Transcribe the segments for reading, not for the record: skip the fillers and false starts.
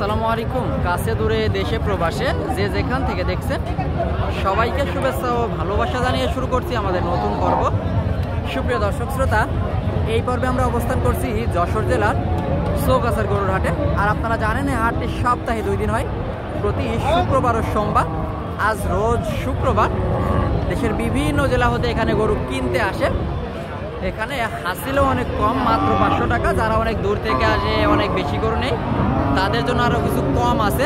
আসসালামু আলাইকুম। কাছে দূরে দেশে প্রবাসে যে যেখান থেকে দেখছেন সবাইকে শুভেচ্ছা ও ভালোবাসা জানিয়ে শুরু করছি আমাদের নতুন পর্ব। সুপ্রিয় দর্শক শ্রোতা, এই পর্বে আমরা অবস্থান করছি যশোর জেলার চৌগাছার গরুর হাটে। আর আপনারা জানেন এই হাটটি সপ্তাহে 2 দিন হয়, প্রতি শুক্রবার ও সোমবার। আজ রোজ শুক্রবার। দেশের বিভিন্ন জেলা হতে এখানে গরু কিনতে আসে। এখানে হাসিলও অনেক কম, মাত্র 500 টাকা। যারা অনেক দূর থেকে আসে, অনেক বেশি গরু নেই, তাদের জন্য আরও কিছু কম আছে।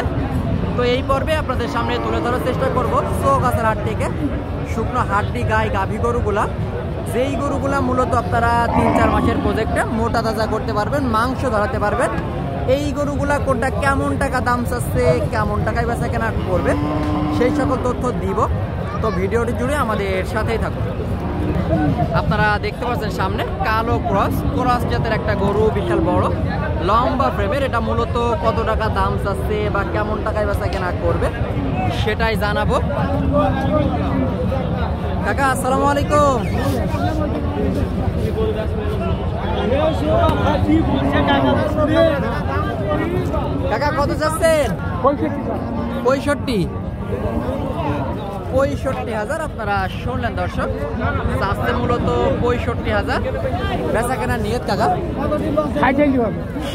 তো এই পর্বে আপনাদের সামনে তুলে ধরার চেষ্টা করব চৌগাছার হাট থেকে শুকনো হাড্ডি গাই গাভী গরুগুলা, যেই গরুগুলা মূলত আপনারা 3-4 মাসের প্রজেক্টে মোটা তাজা করতে পারবেন, মাংস ধরাতে পারবেন। এই গরুগুলা কোনটা কেমন টাকা দাম চাচ্ছে, কেমন টাকায় বেচা কেনা করবে, সেই সকল তথ্য দিব। তো ভিডিওটি জুড়ে আমাদের সাথেই থাকুন। আপনারা দেখতে পাচ্ছেন সামনে কালো ক্রস জাতের একটা গরু, বিশাল বড় লম্বা ফ্রেমের। এটা মূলত কত টাকা দাম চাচ্ছে বা কেমন টাকায় বেচা কেনা করবে সেটাই জানাবো। কাকা আসসালামু আলাইকুম। কাকা কত চাচ্ছেন? 65,000 আপনারা শুনলেন দর্শক, চাচ্ছে মূলত 65,000। বেচা কেনার নিয়ত কাকা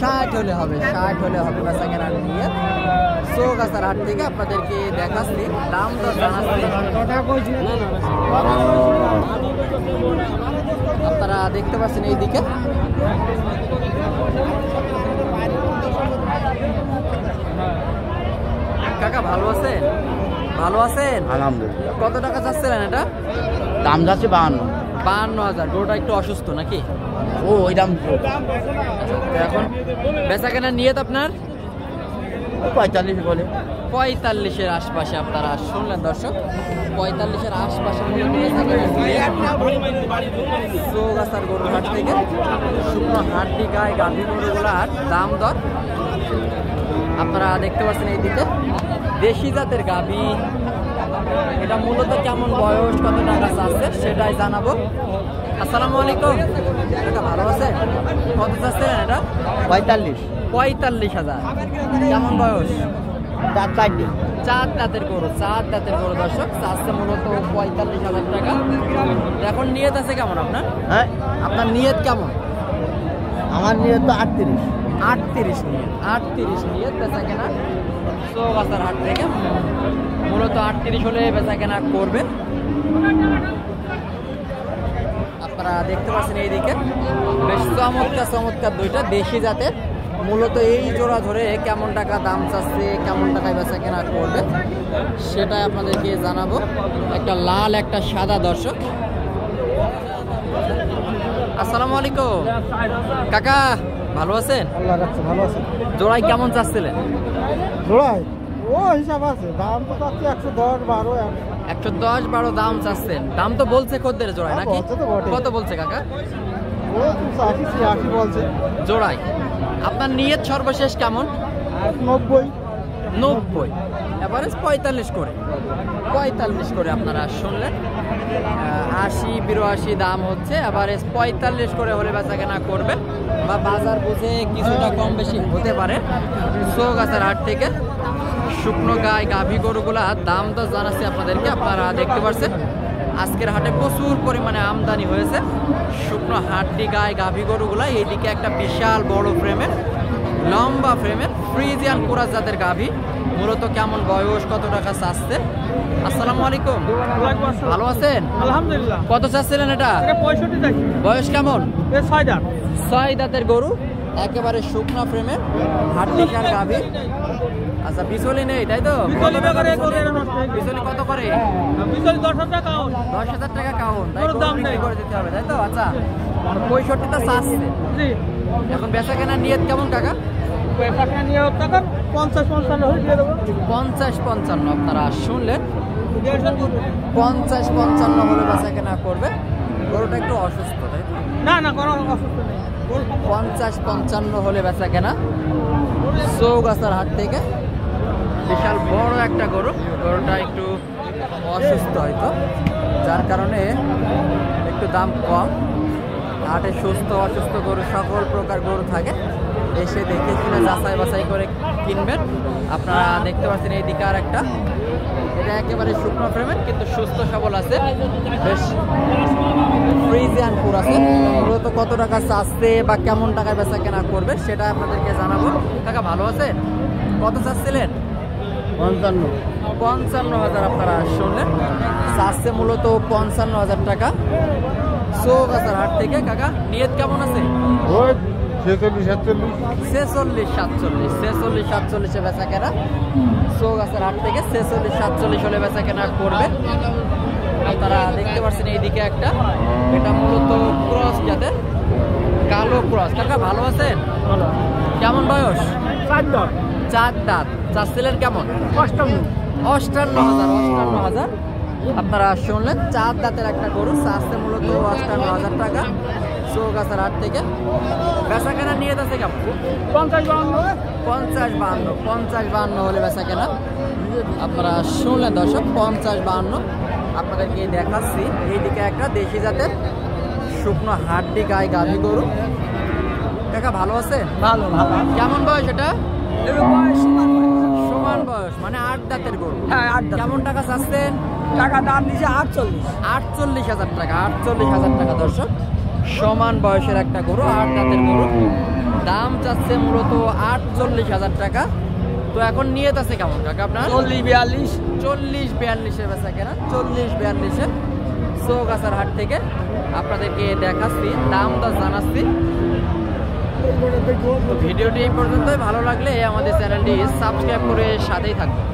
60 হলে হবে, 60 হলে হবে বেচা কেনার নিয়ত। চৌগাছার হাট থেকে আপনাদেরকে দেখাচ্ছি, দাম দর জানাচ্ছি। আপনারা দেখতে পাচ্ছেন এইদিকে কাকা ভালো আছেন? ভালো আছেন আলহামদুলিল্লাহ। কত টাকা চাচ্ছিলেন এটা? দাম যাচ্ছে 52,000। গরুটা একটু অসুস্থ নাকি? ও ওই দাম এখন বেচা কেনার নিয়ত আপনার 45 বলে। 45-এর আশপাশে আপনারা শুনলেন দর্শক, 45-এর আশপাশে চৌগাছার গরুর হাট থেকে শুকনো হাড্ডি গায়ে গাভী গরুগুলার দাম দর আপনারা দেখতে পাচ্ছেন। এইদিকে দেশি জাতের গাভী, এটা মূলত কেমন বয়স, কত টাকা চাচ্ছে সেটাই জানাবো। আসসালামু আলাইকুম। এটা ভালো আছে? কত চাচ্ছেন এটা? 45,000। কেমন বয়স? 4 দাঁতের গরু, 4 দাঁতের গরু দর্শক। চাচ্ছে মূলত 45,000 টাকা। এখন নিয়ত আছে কেমন আপনার? হ্যাঁ, আপনার নিয়ত কেমন? আমার নিয়ত তো 38 নিয়ত বেচা কেনা চৌগাছার হাট থেকে মূলত 38 হলে বেচা কেনা করবেন। আপনারা দেখতে পাচ্ছেন এইদিকে বেশ চমৎকার দুইটা দেশি জাতের। মূলত এই জোড়া ধরে কেমন টাকা দাম চাচ্ছে, কেমন টাকায় বেচা কেনা করবে সেটাই আপনাদেরকে জানাবো। একটা লাল, একটা সাদা দর্শক। আসসালামু আলাইকুম কাকা, ভালো আছেন? আল্লাহ রাখছে, ভালো আছে। জোড়াই কেমন চাচ্ছিলেন? জোড়াই ও হিসাব আছে, দাম তো চাচ্ছি 110-12 দাম চাচ্ছেন। দাম তো বলছে খদ্দের জোড়ায় নাকি? কত বলছে কাকা? ও 80 বলছে জোড়ায়। আপনার নিয়ত সর্বশেষ কেমন? 90। এভারেজ 45 করে আপনারা শুনলেন। 80-82 দাম হচ্ছে, এভারেজ 45 করে হলে বেচা কেনা করবে, বা বাজার বুঝে কিছুটা কম বেশি হতে পারে। চৌগাছার হাট থেকে শুকনো গায়ে গাভী গরুগুলা দাম তো জানাচ্ছি আপনাদেরকে। আপনারা দেখতে পাচ্ছেন আজকের হাটে প্রচুর পরিমাণে আমদানি হয়েছে শুকনো হাড্ডি গায়ে গাভী গরুগুলা। এইদিকে একটা বিশাল বড় ফ্রেমের, লম্বা ফ্রেমের ফ্রিজিয়ান ক্রস জাতের গাভী। মূলত কেমন বয়স, কত টাকা চাচ্ছে? আসসালামু আলাইকুম। ভালো আছেন? আলহামদুলিল্লাহ। কত চাচ্ছিলেন এটা? 65 বয়স কেমন? 6 দাঁতের গরু, একেবারে শুকনা ফ্রেমের হাড্ডি গাভী। আচ্ছা, বিচলি নেই তাই তো? বিচলি কত করে? 10,000 টাকা কাউন, তাই দাম করে দিতে হবে তাই তো? আচ্ছা, 65টা চাচ্ছে। এখন বেচা কেনার নিয়ত কেমন কাকা? 50-55 আপনারা শুনলেন। 50-55 হলে বেচা কেনা করবে। গরুটা একটু অসুস্থ তাই তো? না, কোনো অসুস্থ নেই। 50-55 হলে বেচা কেনা চৌগাছার হাট থেকে। বিশাল বড় একটা গরু, গরুটা একটু অসুস্থ হয়তো, যার কারণে একটু দাম কম। হাটে সুস্থ অসুস্থ গরু, সকল প্রকার গরু থাকে। এসে দেখে শুনে যাচাই বাছাই করে কিনবেন। আপনারা দেখতে পাচ্ছেন এইদিকে আর একটা, এটা একেবারে শুকনো ফ্রেমের কিন্তু সুস্থ সবল আছে, বেশ ফ্রিজিয়ান পুর আছে। মূলত কত টাকা চাচ্ছে বা কেমন টাকায় বেচা কেনা করবে সেটা আপনাদেরকে জানাবো। টাকা ভালো আছে, কত চাচ্ছিলেন? 55,000 আপনারা শুনলেন, চাচ্ছে মূলত 55,000 টাকা চৌগাছার হাট থেকে। কাকা নিয়ত কেমন আছে? 46-47 বেচা কেনা চৌগাছার হাট থেকে 46-47 হলে বেচা কেনা করবে। আপনারা দেখতে পাচ্ছেন এইদিকে একটা, এটা মূলত ক্রস জাতের কালো ক্রস। কাকা ভালো আছেন? কেমন বয়স? 4 দাঁত। চাচ্ছিলেন কেমন? 58,000। আপনারা শুনলেন 4 দাঁতের একটা গরু চাচ্ছে মূলত 58,000 টাকা চৌগাছার হাট থেকে। বেচা কেনা নিয়ে যাচ্ছে কেমন? 50-52 হলে বেচা কেনা। আপনারা শুনলেন দর্শক, 50-52 আপনাদেরকে দেখাচ্ছি। এইদিকে একটা দেশি জাতের শুকনো হাড্ডি গায়ে গাভী গরু। কাকা ভালো আছে? ভালো। কেমন বয়স এটা? সমান বয়স, মানে 8 দাঁতের গরু। হ্যাঁ, 8 দাঁত। কেমন টাকা চাচ্ছেন? টাকা দাম দিছে 48,000 টাকা। 48,000 টাকা দর্শক, সমান বয়সের একটা গরু, 8 দাঁতের গরু। দাম চাচ্ছে মূলত 48,000 টাকা। তো এখন নিয়ত আছে কেমন কাকা আপনার? 40-42 বেচা কেনা, 40-42 চৌগাছার হাট থেকে আপনাদেরকে দেখাচ্ছি, দাম দর জানাচ্ছি। ভিডিওটি এই পর্যন্তই। ভালো লাগলে আমাদের চ্যানেলটি সাবস্ক্রাইব করে সাথেই থাকবেন।